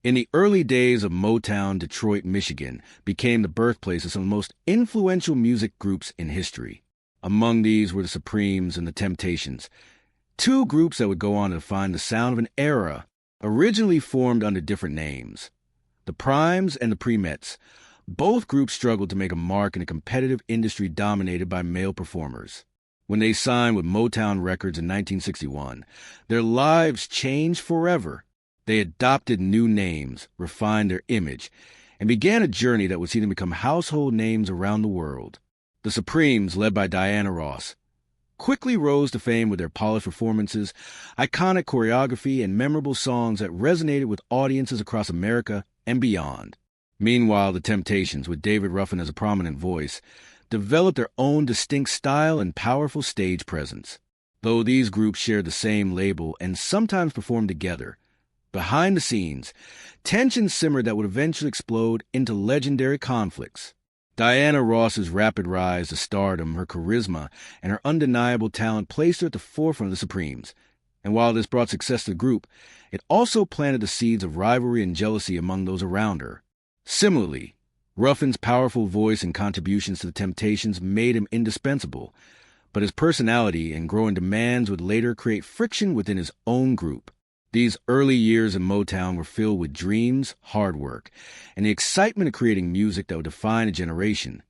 In the early days of Motown, Detroit, Michigan became the birthplace of some of the most influential music groups in history. Among these were the Supremes and the Temptations, two groups that would go on to define the sound of an era originally formed under different names. The Primes and the Premettes, both groups struggled to make a mark in a competitive industry dominated by male performers. When they signed with Motown Records in 1961, their lives changed forever. They adopted new names, refined their image, and began a journey that would see them become household names around the world. The Supremes, led by Diana Ross, quickly rose to fame with their polished performances, iconic choreography, and memorable songs that resonated with audiences across America and beyond. Meanwhile, the Temptations, with David Ruffin as a prominent voice, developed their own distinct style and powerful stage presence. Though these groups shared the same label and sometimes performed together, behind the scenes, tensions simmered that would eventually explode into legendary conflicts. Diana Ross's rapid rise to stardom, her charisma, and her undeniable talent placed her at the forefront of the Supremes. And while this brought success to the group, it also planted the seeds of rivalry and jealousy among those around her. Similarly, Ruffin's powerful voice and contributions to the Temptations made him indispensable, but his personality and growing demands would later create friction within his own group. These early years in Motown were filled with dreams, hard work, and the excitement of creating music that would define a generation.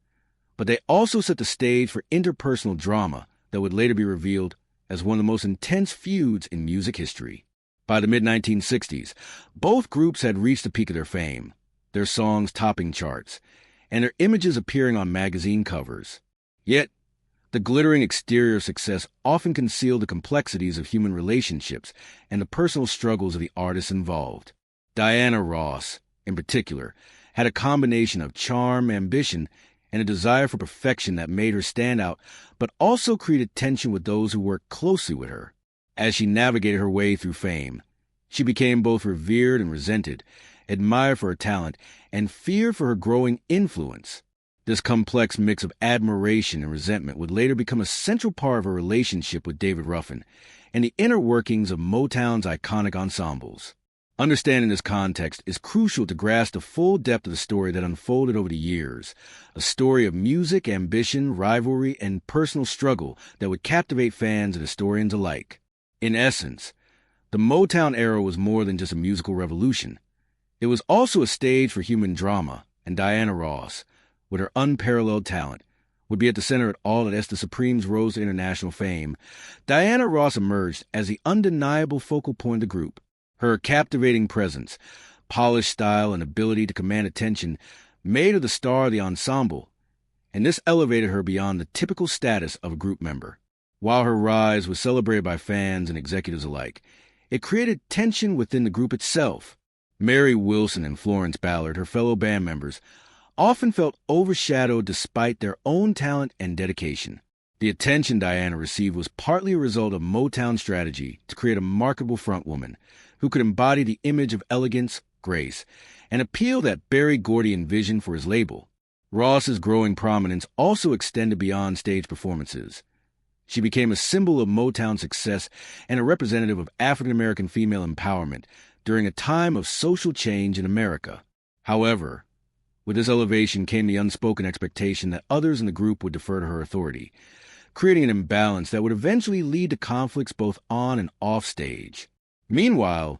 But they also set the stage for interpersonal drama that would later be revealed as one of the most intense feuds in music history. By the mid-1960s, both groups had reached the peak of their fame, their songs topping charts, and their images appearing on magazine covers. Yet, the glittering exterior of success often concealed the complexities of human relationships and the personal struggles of the artists involved. Diana Ross, in particular, had a combination of charm, ambition, and a desire for perfection that made her stand out, but also created tension with those who worked closely with her. As she navigated her way through fame, she became both revered and resented, admired for her talent, and feared for her growing influence. This complex mix of admiration and resentment would later become a central part of her relationship with David Ruffin and the inner workings of Motown's iconic ensembles. Understanding this context is crucial to grasp the full depth of the story that unfolded over the years, a story of music, ambition, rivalry, and personal struggle that would captivate fans and historians alike. In essence, the Motown era was more than just a musical revolution. It was also a stage for human drama, and Diana Ross, with her unparalleled talent, would be at the center of all that as the Supremes rose to international fame. Diana Ross emerged as the undeniable focal point of the group. Her captivating presence, polished style, and ability to command attention made her the star of the ensemble, and this elevated her beyond the typical status of a group member. While her rise was celebrated by fans and executives alike, it created tension within the group itself. Mary Wilson and Florence Ballard, her fellow band members, often felt overshadowed despite their own talent and dedication. The attention Diana received was partly a result of Motown's strategy to create a marketable frontwoman who could embody the image of elegance, grace, and appeal that Berry Gordy envisioned for his label. Ross's growing prominence also extended beyond stage performances. She became a symbol of Motown's success and a representative of African-American female empowerment during a time of social change in America. However, with this elevation came the unspoken expectation that others in the group would defer to her authority, creating an imbalance that would eventually lead to conflicts both on and off stage. Meanwhile,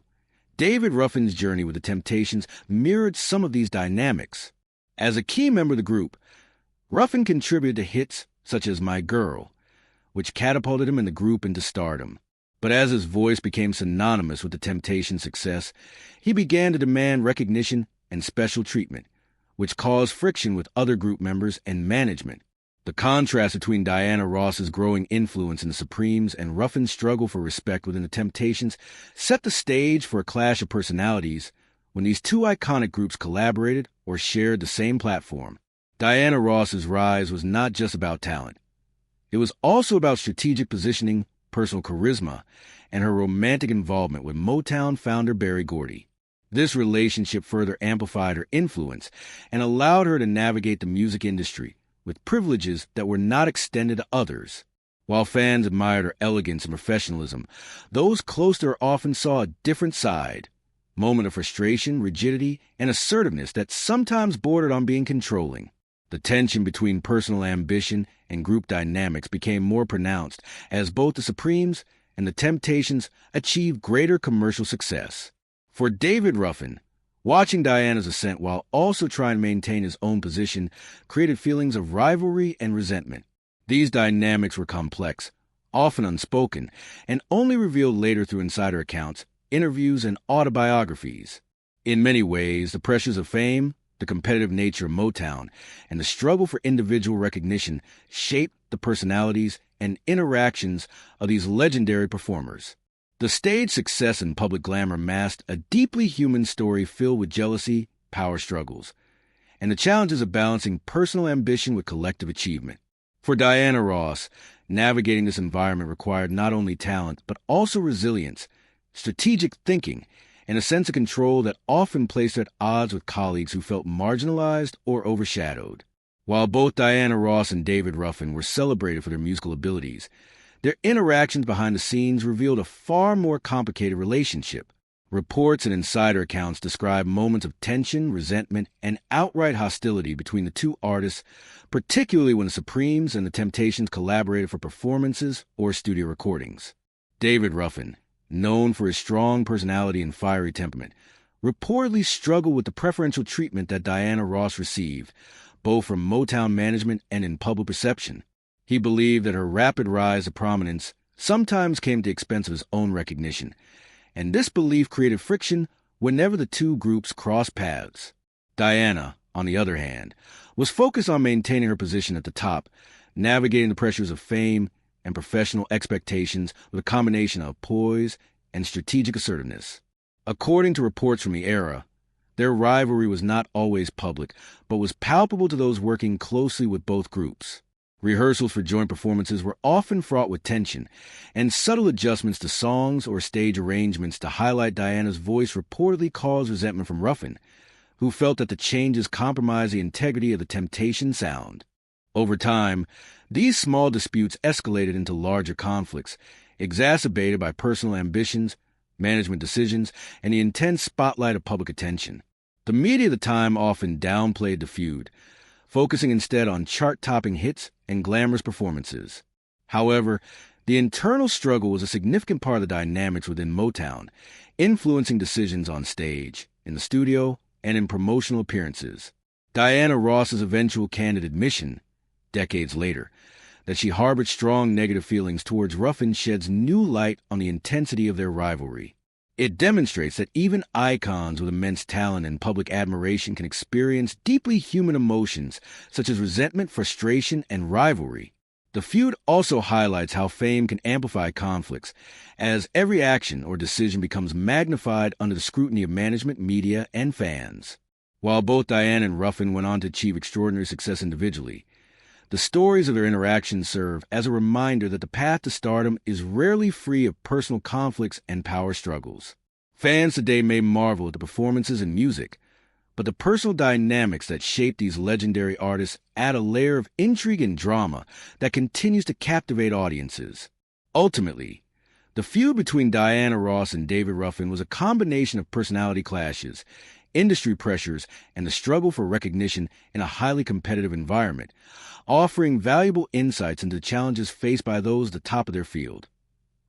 David Ruffin's journey with the Temptations mirrored some of these dynamics. As a key member of the group, Ruffin contributed to hits such as My Girl, which catapulted him and the group into stardom. But as his voice became synonymous with the Temptations' success, he began to demand recognition and special treatment, which caused friction with other group members and management. The contrast between Diana Ross's growing influence in the Supremes and Ruffin's struggle for respect within the Temptations set the stage for a clash of personalities when these two iconic groups collaborated or shared the same platform. Diana Ross's rise was not just about talent. It was also about strategic positioning, personal charisma, and her romantic involvement with Motown founder Berry Gordy. This relationship further amplified her influence and allowed her to navigate the music industry with privileges that were not extended to others. While fans admired her elegance and professionalism, those close to her often saw a different side. moment of frustration, rigidity, and assertiveness that sometimes bordered on being controlling. The tension between personal ambition and group dynamics became more pronounced as both the Supremes and the Temptations achieved greater commercial success. For David Ruffin, watching Diana's ascent while also trying to maintain his own position created feelings of rivalry and resentment. These dynamics were complex, often unspoken, and only revealed later through insider accounts, interviews, and autobiographies. In many ways, the pressures of fame, the competitive nature of Motown, and the struggle for individual recognition shaped the personalities and interactions of these legendary performers. The stage success and public glamour masked a deeply human story filled with jealousy, power struggles, and the challenges of balancing personal ambition with collective achievement. For Diana Ross, navigating this environment required not only talent, but also resilience, strategic thinking, and a sense of control that often placed her at odds with colleagues who felt marginalized or overshadowed. While both Diana Ross and David Ruffin were celebrated for their musical abilities, their interactions behind the scenes revealed a far more complicated relationship. Reports and insider accounts describe moments of tension, resentment, and outright hostility between the two artists, particularly when the Supremes and the Temptations collaborated for performances or studio recordings. David Ruffin, known for his strong personality and fiery temperament, reportedly struggled with the preferential treatment that Diana Ross received, both from Motown management and in public perception. He believed that her rapid rise to prominence sometimes came at the expense of his own recognition, and this belief created friction whenever the two groups crossed paths. Diana, on the other hand, was focused on maintaining her position at the top, navigating the pressures of fame and professional expectations with a combination of poise and strategic assertiveness. According to reports from the era, their rivalry was not always public, but was palpable to those working closely with both groups. Rehearsals for joint performances were often fraught with tension, and subtle adjustments to songs or stage arrangements to highlight Diana's voice reportedly caused resentment from Ruffin, who felt that the changes compromised the integrity of the Temptation sound. Over time, these small disputes escalated into larger conflicts, exacerbated by personal ambitions, management decisions, and the intense spotlight of public attention. The media of the time often downplayed the feud, focusing instead on chart-topping hits and glamorous performances. However, the internal struggle was a significant part of the dynamics within Motown, influencing decisions on stage, in the studio, and in promotional appearances. Diana Ross's eventual candid admission, decades later, that she harbored strong negative feelings towards Ruffin sheds new light on the intensity of their rivalry. It demonstrates that even icons with immense talent and public admiration can experience deeply human emotions such as resentment, frustration, and rivalry. The feud also highlights how fame can amplify conflicts, as every action or decision becomes magnified under the scrutiny of management, media, and fans. While both Diana and Ruffin went on to achieve extraordinary success individually, the stories of their interactions serve as a reminder that the path to stardom is rarely free of personal conflicts and power struggles. Fans today may marvel at the performances and music, but the personal dynamics that shape these legendary artists add a layer of intrigue and drama that continues to captivate audiences. Ultimately, the feud between Diana Ross and David Ruffin was a combination of personality clashes, industry pressures, and the struggle for recognition in a highly competitive environment, offering valuable insights into the challenges faced by those at the top of their field.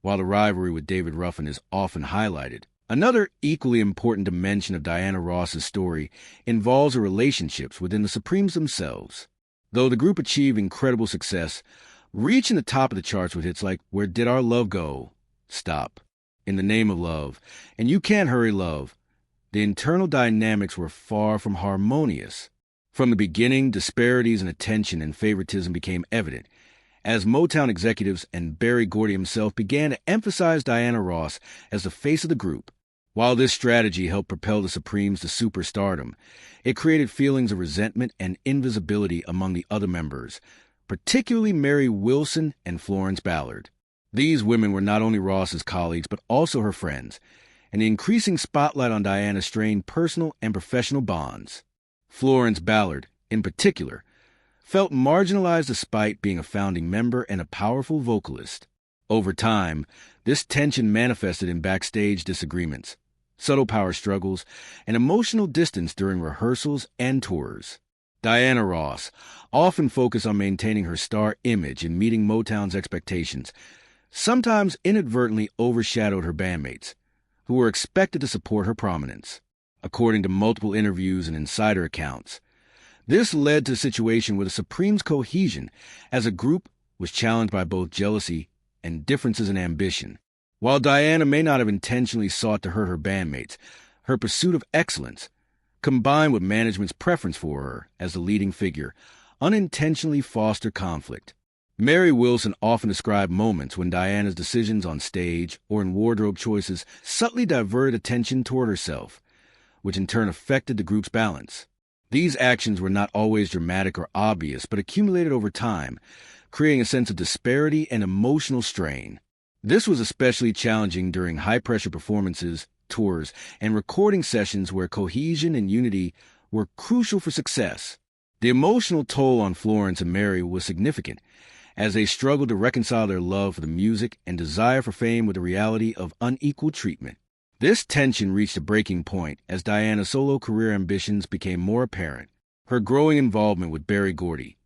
While the rivalry with David Ruffin is often highlighted, another equally important dimension of Diana Ross's story involves her relationships within the Supremes themselves. Though the group achieved incredible success, reaching the top of the charts with hits like Where Did Our Love Go?, Stop, In the Name of Love, and You Can't Hurry Love, the internal dynamics were far from harmonious. From the beginning, disparities in attention and favoritism became evident, as Motown executives and Berry Gordy himself began to emphasize Diana Ross as the face of the group. While this strategy helped propel the Supremes to superstardom, it created feelings of resentment and invisibility among the other members, particularly Mary Wilson and Florence Ballard. These women were not only Ross's colleagues, but also her friends, and the increasing spotlight on Diana strained personal and professional bonds. Florence Ballard, in particular, felt marginalized despite being a founding member and a powerful vocalist. Over time, this tension manifested in backstage disagreements, subtle power struggles, and emotional distance during rehearsals and tours. Diana Ross often focused on maintaining her star image and meeting Motown's expectations, sometimes inadvertently overshadowed her bandmates, who were expected to support her prominence. According to multiple interviews and insider accounts, this led to a situation where the Supremes' cohesion as a group was challenged by both jealousy and differences in ambition. While Diana may not have intentionally sought to hurt her bandmates, her pursuit of excellence, combined with management's preference for her as the leading figure, unintentionally fostered conflict. Mary Wilson often described moments when Diana's decisions on stage or in wardrobe choices subtly diverted attention toward herself, which in turn affected the group's balance. These actions were not always dramatic or obvious, but accumulated over time, creating a sense of disparity and emotional strain. This was especially challenging during high-pressure performances, tours, and recording sessions where cohesion and unity were crucial for success. The emotional toll on Florence and Mary was significant, as they struggled to reconcile their love for the music and desire for fame with the reality of unequal treatment. This tension reached a breaking point as Diana's solo career ambitions became more apparent. Her growing involvement with Berry Gordy,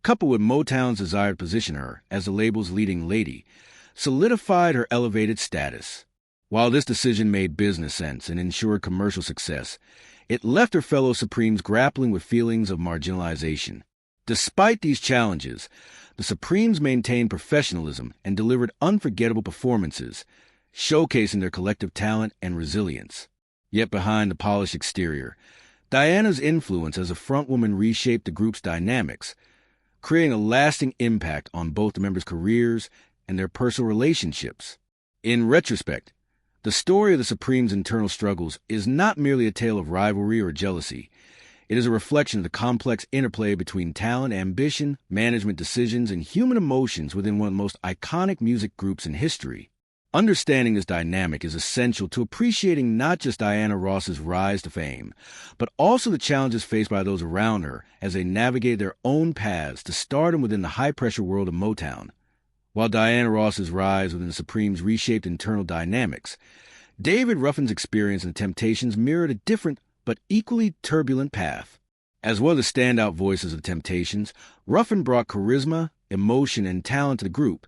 coupled with Motown's desire to position her as the label's leading lady, solidified her elevated status. While this decision made business sense and ensured commercial success, it left her fellow Supremes grappling with feelings of marginalization. Despite these challenges, the Supremes maintained professionalism and delivered unforgettable performances, showcasing their collective talent and resilience. Yet behind the polished exterior, Diana's influence as a frontwoman reshaped the group's dynamics, creating a lasting impact on both the members' careers and their personal relationships. In retrospect, the story of the Supremes' internal struggles is not merely a tale of rivalry or jealousy. It is a reflection of the complex interplay between talent, ambition, management decisions, and human emotions within one of the most iconic music groups in history. Understanding this dynamic is essential to appreciating not just Diana Ross's rise to fame, but also the challenges faced by those around her as they navigate their own paths to stardom within the high-pressure world of Motown. While Diana Ross's rise within the Supremes reshaped internal dynamics, David Ruffin's experience in the Temptations mirrored a different but equally turbulent path. As one of the standout voices of the Temptations, Ruffin brought charisma, emotion, and talent to the group,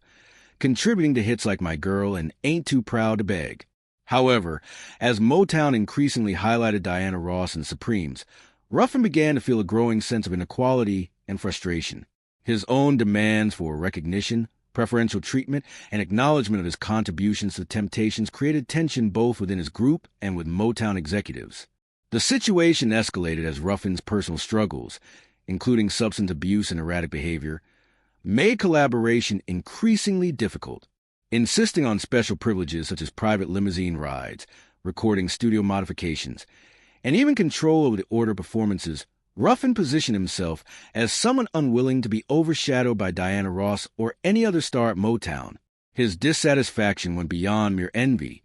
contributing to hits like My Girl and Ain't Too Proud to Beg. However, as Motown increasingly highlighted Diana Ross and the Supremes, Ruffin began to feel a growing sense of inequality and frustration. His own demands for recognition, preferential treatment, and acknowledgement of his contributions to the Temptations created tension both within his group and with Motown executives. The situation escalated as Ruffin's personal struggles, including substance abuse and erratic behavior, made collaboration increasingly difficult. Insisting on special privileges such as private limousine rides, recording studio modifications, and even control over the order of performances, Ruffin positioned himself as someone unwilling to be overshadowed by Diana Ross or any other star at Motown. His dissatisfaction went beyond mere envy.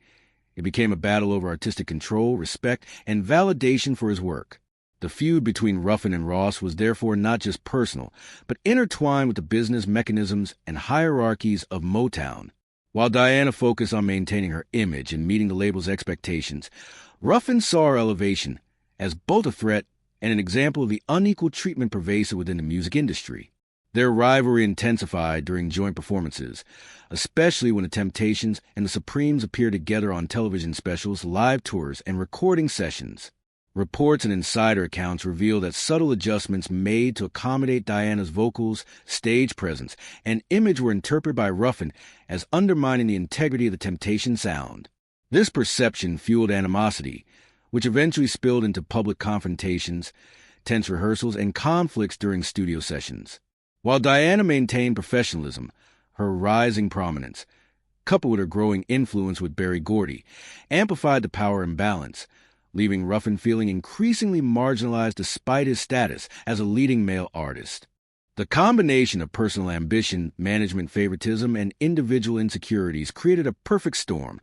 It became a battle over artistic control, respect, and validation for his work. The feud between Ruffin and Ross was therefore not just personal, but intertwined with the business mechanisms and hierarchies of Motown. While Diana focused on maintaining her image and meeting the label's expectations, Ruffin saw her elevation as both a threat and an example of the unequal treatment pervasive within the music industry. Their rivalry intensified during joint performances, especially when the Temptations and the Supremes appeared together on television specials, live tours, and recording sessions. Reports and insider accounts reveal that subtle adjustments made to accommodate Diana's vocals, stage presence, and image were interpreted by Ruffin as undermining the integrity of the Temptation sound. This perception fueled animosity, which eventually spilled into public confrontations, tense rehearsals, and conflicts during studio sessions. While Diana maintained professionalism, her rising prominence, coupled with her growing influence with Berry Gordy, amplified the power imbalance, leaving Ruffin feeling increasingly marginalized despite his status as a leading male artist. The combination of personal ambition, management favoritism, and individual insecurities created a perfect storm,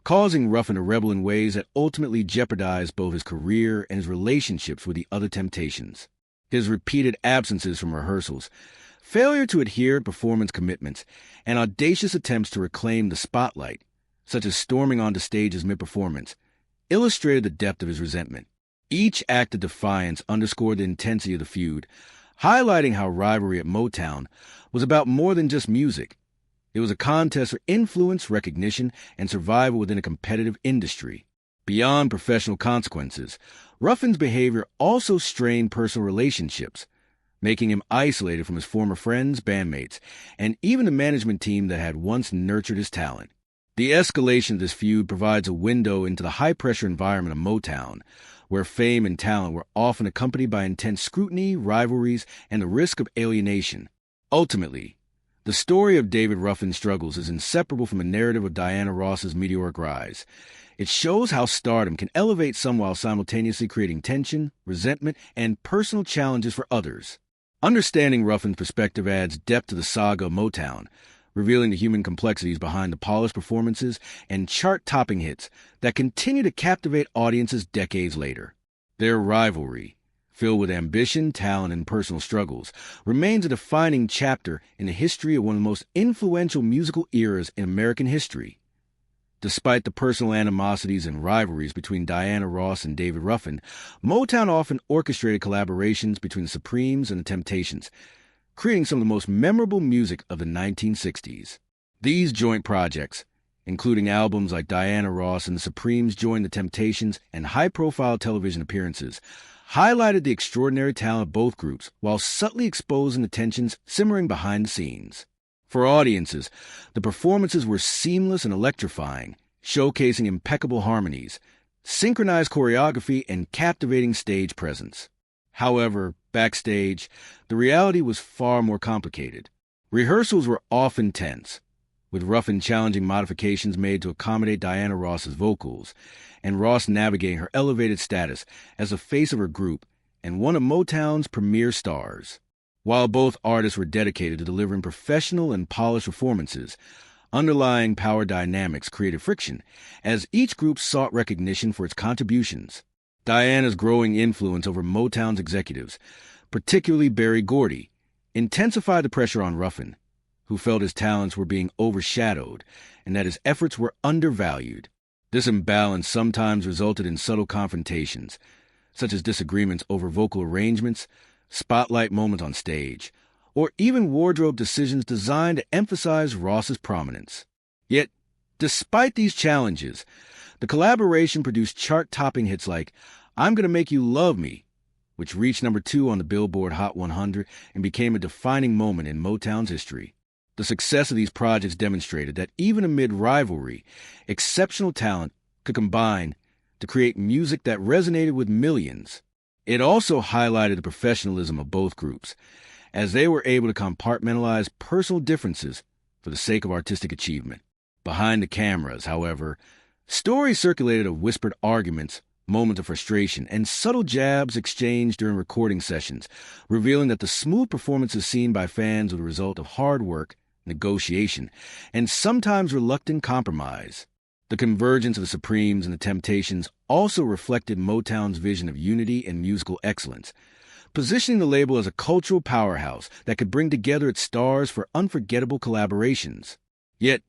causing Ruffin to rebel in ways that ultimately jeopardized both his career and his relationships with the other Temptations. His repeated absences from rehearsals, failure to adhere to performance commitments, and audacious attempts to reclaim the spotlight, such as storming onto stages mid-performance, illustrated the depth of his resentment. Each act of defiance underscored the intensity of the feud, highlighting how rivalry at Motown was about more than just music. It was a contest for influence, recognition, and survival within a competitive industry. Beyond professional consequences, Ruffin's behavior also strained personal relationships, making him isolated from his former friends, bandmates, and even the management team that had once nurtured his talent. The escalation of this feud provides a window into the high-pressure environment of Motown, where fame and talent were often accompanied by intense scrutiny, rivalries, and the risk of alienation. Ultimately, the story of David Ruffin's struggles is inseparable from the narrative of Diana Ross's meteoric rise. It shows how stardom can elevate some while simultaneously creating tension, resentment, and personal challenges for others. Understanding Ruffin's perspective adds depth to the saga of Motown, revealing the human complexities behind the polished performances and chart-topping hits that continue to captivate audiences decades later. Their rivalry, filled with ambition, talent, and personal struggles, remains a defining chapter in the history of one of the most influential musical eras in American history. Despite the personal animosities and rivalries between Diana Ross and David Ruffin, Motown often orchestrated collaborations between the Supremes and the Temptations, creating some of the most memorable music of the 1960s. These joint projects, including albums like Diana Ross and the Supremes Join the Temptations and high-profile television appearances, highlighted the extraordinary talent of both groups while subtly exposing the tensions simmering behind the scenes. For audiences, the performances were seamless and electrifying, showcasing impeccable harmonies, synchronized choreography, and captivating stage presence. However, backstage, the reality was far more complicated. Rehearsals were often tense, with Ruffin challenging modifications made to accommodate Diana Ross's vocals, and Ross navigating her elevated status as the face of her group and one of Motown's premier stars. While both artists were dedicated to delivering professional and polished performances, underlying power dynamics created friction, as each group sought recognition for its contributions. Diana's growing influence over Motown's executives, particularly Berry Gordy, intensified the pressure on Ruffin, who felt his talents were being overshadowed and that his efforts were undervalued. This imbalance sometimes resulted in subtle confrontations, such as disagreements over vocal arrangements, spotlight moments on stage, or even wardrobe decisions designed to emphasize Ross's prominence. Yet, despite these challenges, the collaboration produced chart-topping hits like I'm Gonna Make You Love Me, which reached number 2 on the Billboard Hot 100 and became a defining moment in Motown's history. The success of these projects demonstrated that even amid rivalry, exceptional talent could combine to create music that resonated with millions. It also highlighted the professionalism of both groups, as they were able to compartmentalize personal differences for the sake of artistic achievement. Behind the cameras, however, stories circulated of whispered arguments, moments of frustration, and subtle jabs exchanged during recording sessions, revealing that the smooth performances seen by fans were the result of hard work, negotiation, and sometimes reluctant compromise. The convergence of the Supremes and the Temptations also reflected Motown's vision of unity and musical excellence, positioning the label as a cultural powerhouse that could bring together its stars for unforgettable collaborations. Yet,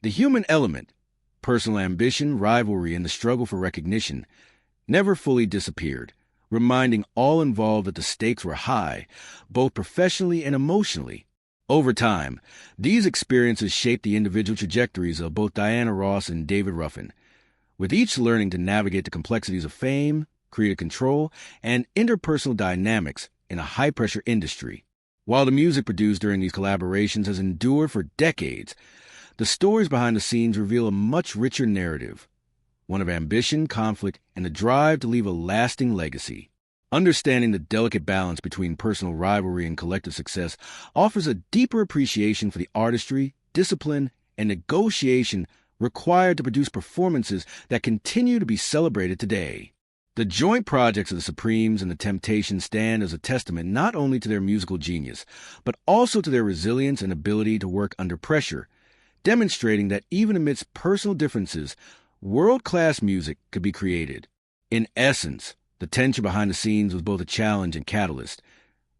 the human element, personal ambition, rivalry, and the struggle for recognition, never fully disappeared, reminding all involved that the stakes were high, both professionally and emotionally. Over time, these experiences shaped the individual trajectories of both Diana Ross and David Ruffin, with each learning to navigate the complexities of fame, creative control, and interpersonal dynamics in a high-pressure industry. While the music produced during these collaborations has endured for decades, the stories behind the scenes reveal a much richer narrative, one of ambition, conflict, and the drive to leave a lasting legacy. Understanding the delicate balance between personal rivalry and collective success offers a deeper appreciation for the artistry, discipline, and negotiation required to produce performances that continue to be celebrated today. The joint projects of the Supremes and the Temptations stand as a testament not only to their musical genius, but also to their resilience and ability to work under pressure, demonstrating that even amidst personal differences, world-class music could be created. In essence, the tension behind the scenes was both a challenge and catalyst,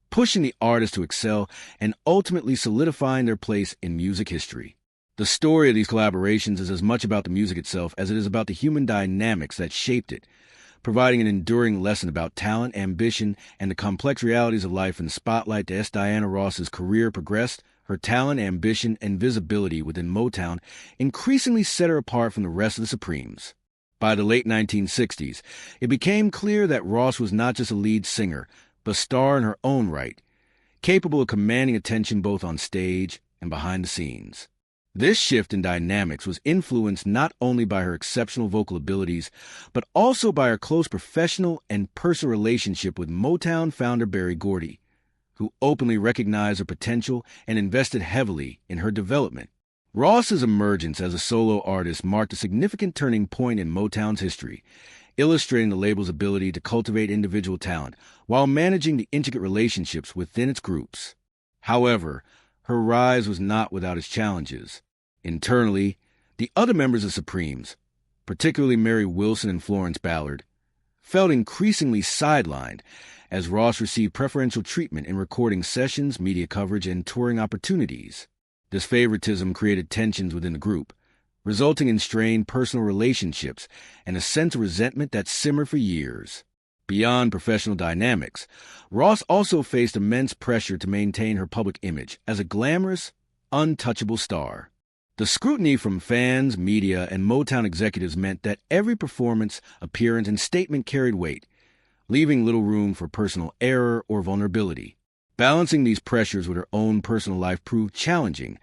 pushing the artists to excel and ultimately solidifying their place in music history. The story of these collaborations is as much about the music itself as it is about the human dynamics that shaped it, providing an enduring lesson about talent, ambition, and the complex realities of life in the spotlight. As Diana Ross's career progressed, her talent, ambition, and visibility within Motown increasingly set her apart from the rest of the Supremes. By the late 1960s, it became clear that Ross was not just a lead singer, but a star in her own right, capable of commanding attention both on stage and behind the scenes. This shift in dynamics was influenced not only by her exceptional vocal abilities, but also by her close professional and personal relationship with Motown founder Berry Gordy, who openly recognized her potential and invested heavily in her development. Ross's emergence as a solo artist marked a significant turning point in Motown's history, illustrating the label's ability to cultivate individual talent while managing the intricate relationships within its groups. However, her rise was not without its challenges. Internally, the other members of Supremes, particularly Mary Wilson and Florence Ballard, felt increasingly sidelined as Ross received preferential treatment in recording sessions, media coverage, and touring opportunities. This favoritism created tensions within the group, resulting in strained personal relationships and a sense of resentment that simmered for years. Beyond professional dynamics, Ross also faced immense pressure to maintain her public image as a glamorous, untouchable star. The scrutiny from fans, media, and Motown executives meant that every performance, appearance, and statement carried weight, leaving little room for personal error or vulnerability. Balancing these pressures with her own personal life proved challenging,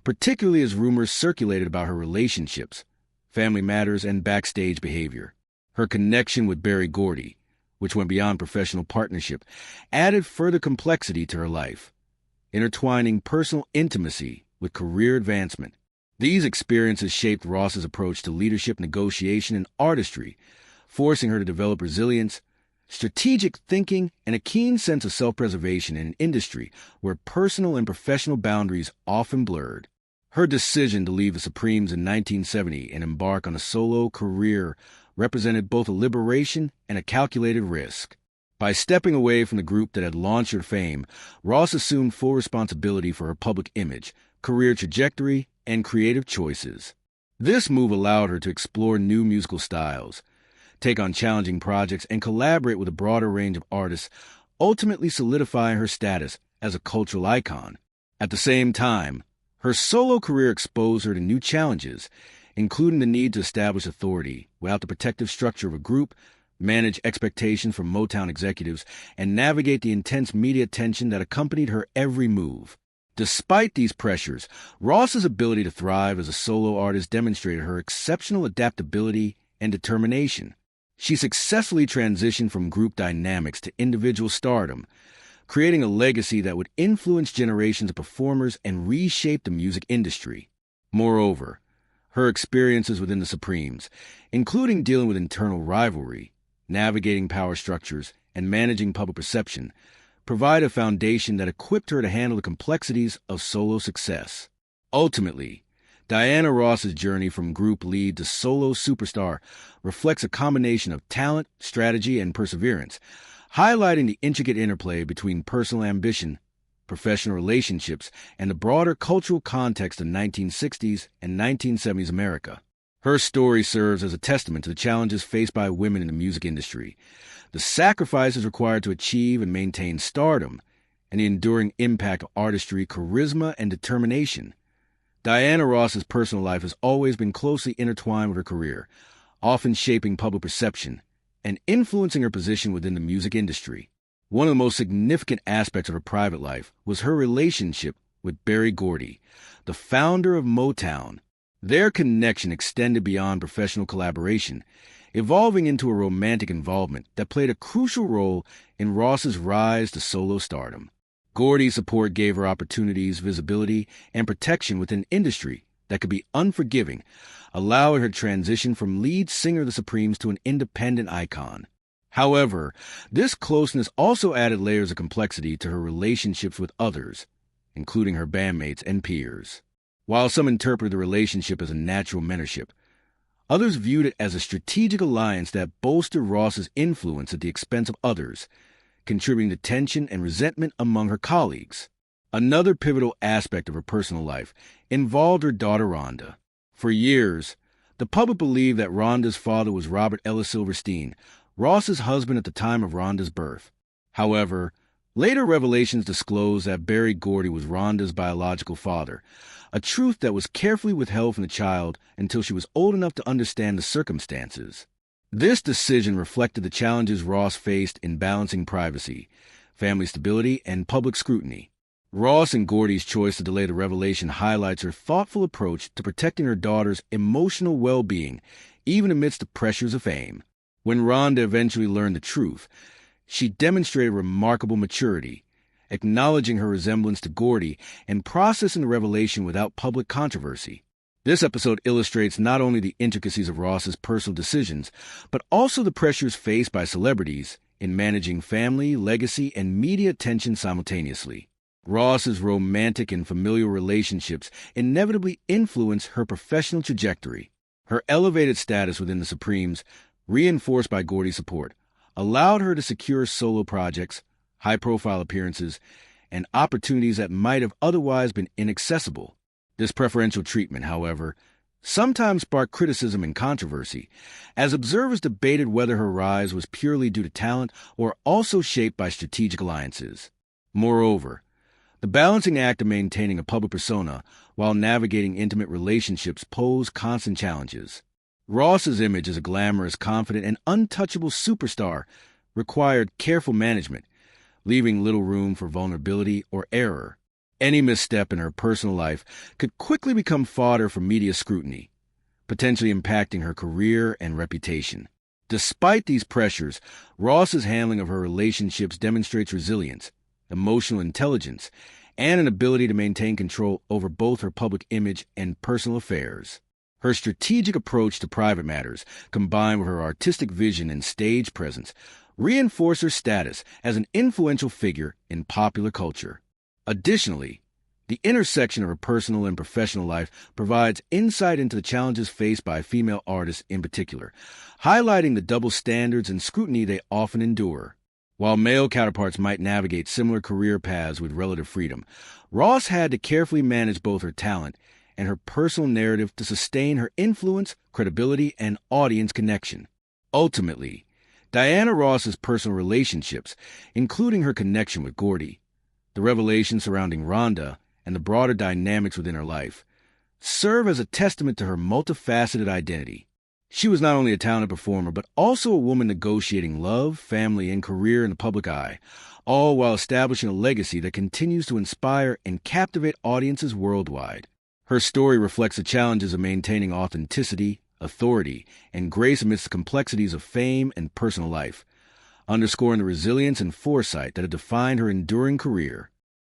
particularly as rumors circulated about her relationships, family matters, and backstage behavior. Her connection with Berry Gordy, which went beyond professional partnership, added further complexity to her life, intertwining personal intimacy with career advancement. These experiences shaped Ross's approach to leadership, negotiation, and artistry, forcing her to develop resilience, strategic thinking, and a keen sense of self-preservation in an industry where personal and professional boundaries often blurred. Her decision to leave the Supremes in 1970 and embark on a solo career represented both a liberation and a calculated risk. By stepping away from the group that had launched her to fame, Ross assumed full responsibility for her public image, career trajectory, and creative choices. This move allowed her to explore new musical styles, take on challenging projects, and collaborate with a broader range of artists, ultimately solidifying her status as a cultural icon. At the same time, her solo career exposed her to new challenges, including the need to establish authority without the protective structure of a group, manage expectations from Motown executives, and navigate the intense media attention that accompanied her every move. Despite these pressures, Ross's ability to thrive as a solo artist demonstrated her exceptional adaptability and determination. She successfully transitioned from group dynamics to individual stardom, creating a legacy that would influence generations of performers and reshape the music industry. Moreover, her experiences within the Supremes, including dealing with internal rivalry, navigating power structures, and managing public perception, provide a foundation that equipped her to handle the complexities of solo success. Ultimately, Diana Ross's journey from group lead to solo superstar reflects a combination of talent, strategy, and perseverance, highlighting the intricate interplay between personal ambition, professional relationships, and the broader cultural context of 1960s and 1970s America. Her story serves as a testament to the challenges faced by women in the music industry, the sacrifices required to achieve and maintain stardom, and the enduring impact of artistry, charisma, and determination. Diana Ross's personal life has always been closely intertwined with her career, often shaping public perception and influencing her position within the music industry. One of the most significant aspects of her private life was her relationship with Berry Gordy, the founder of Motown. Their connection extended beyond professional collaboration, evolving into a romantic involvement that played a crucial role in Ross's rise to solo stardom. Gordy's support gave her opportunities, visibility, and protection within an industry that could be unforgiving, allowing her to transition from lead singer of the Supremes to an independent icon. However, this closeness also added layers of complexity to her relationships with others, including her bandmates and peers. While some interpreted the relationship as a natural mentorship, others viewed it as a strategic alliance that bolstered Ross's influence at the expense of others, contributing to tension and resentment among her colleagues. Another pivotal aspect of her personal life involved her daughter Rhonda. For years, the public believed that Rhonda's father was Robert Ellis Silverstein, Ross's husband at the time of Rhonda's birth. However, later revelations disclosed that Berry Gordy was Rhonda's biological father, a truth that was carefully withheld from the child until she was old enough to understand the circumstances. This decision reflected the challenges Ross faced in balancing privacy, family stability, and public scrutiny. Ross and Gordy's choice to delay the revelation highlights her thoughtful approach to protecting her daughter's emotional well-being, even amidst the pressures of fame. When Rhonda eventually learned the truth, she demonstrated remarkable maturity, acknowledging her resemblance to Gordy and processing the revelation without public controversy. This episode illustrates not only the intricacies of Ross's personal decisions, but also the pressures faced by celebrities in managing family, legacy, and media attention simultaneously. Ross's romantic and familial relationships inevitably influence her professional trajectory. Her elevated status within the Supremes, reinforced by Gordy's support, allowed her to secure solo projects, high-profile appearances, and opportunities that might have otherwise been inaccessible. This preferential treatment, however, sometimes sparked criticism and controversy, as observers debated whether her rise was purely due to talent or also shaped by strategic alliances. Moreover, the balancing act of maintaining a public persona while navigating intimate relationships posed constant challenges. Ross's image as a glamorous, confident, and untouchable superstar required careful management, leaving little room for vulnerability or error. Any misstep in her personal life could quickly become fodder for media scrutiny, potentially impacting her career and reputation. Despite these pressures, Ross's handling of her relationships demonstrates resilience, emotional intelligence, and an ability to maintain control over both her public image and personal affairs. Her strategic approach to private matters, combined with her artistic vision and stage presence, reinforce her status as an influential figure in popular culture. Additionally, the intersection of her personal and professional life provides insight into the challenges faced by female artists in particular, highlighting the double standards and scrutiny they often endure. While male counterparts might navigate similar career paths with relative freedom, Ross had to carefully manage both her talent and her personal narrative to sustain her influence, credibility, and audience connection. Ultimately, Diana Ross's personal relationships, including her connection with Gordy, the revelations surrounding Rhonda, and the broader dynamics within her life, serve as a testament to her multifaceted identity. She was not only a talented performer, but also a woman negotiating love, family, and career in the public eye, all while establishing a legacy that continues to inspire and captivate audiences worldwide. Her story reflects the challenges of maintaining authenticity, authority, and grace amidst the complexities of fame and personal life, underscoring the resilience and foresight that have defined her enduring career.